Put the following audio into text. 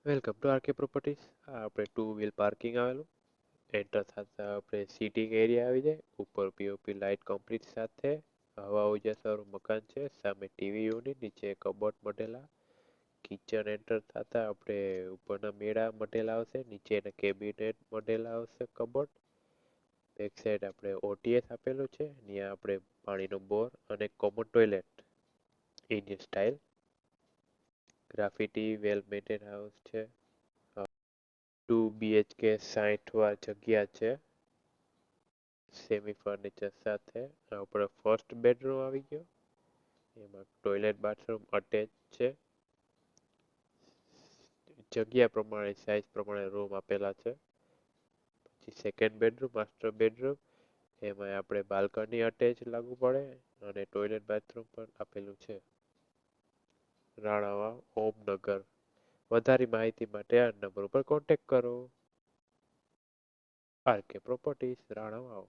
Welcome to RK properties. આપણે two wheel parking આવેલું. Enter થતા આપણે સીટિંગ એરિયા આવી જાય. ઉપર પીઓપી લાઇટ કમ્પ્લીટ સાથે હવા ઉજાસ વાળું મકાન છે. સામે ટીવી યુનિટ, નીચે કબોર્ડ મટેલા. કિચન એન્ટર થતા આપણે ઉપરના મેળા મટેલા આવશે, નીચેના કેબિનેટ મટેલા આવશે કબોર્ડ. બેક સાઈડ આપણે ઓટીએસ આપેલું છે, ત્યાં આપણે પાણીનો બોર અને common toilet Indian style. Graffiti વેલ મેન્ટેન હાઉસ છે. 2 BHK 60 વાર જગ્યા છે, સેમી ફર્નિચર સાથે. આપણે ફર્સ્ટ બેડરૂમ આવી ગયો, એમાં ટોયલેટ બાથરૂમ અટેચ છે. જગ્યા પ્રમાણે સાઈઝ પ્રમાણે રૂમ આપેલા છે. પછી સેકન્ડ બેડરૂમ માસ્ટર બેડરૂમ, એમાં આપણે બાલ્કની અટેચ લાગુ પડે અને ટોયલેટ બાથરૂમ પણ આપેલું છે. રાણાવા ઓમનગર. વધારે માહિતી માટે આ નંબર ઉપર કોન્ટેક્ટ કરો. RK properties Ranavav.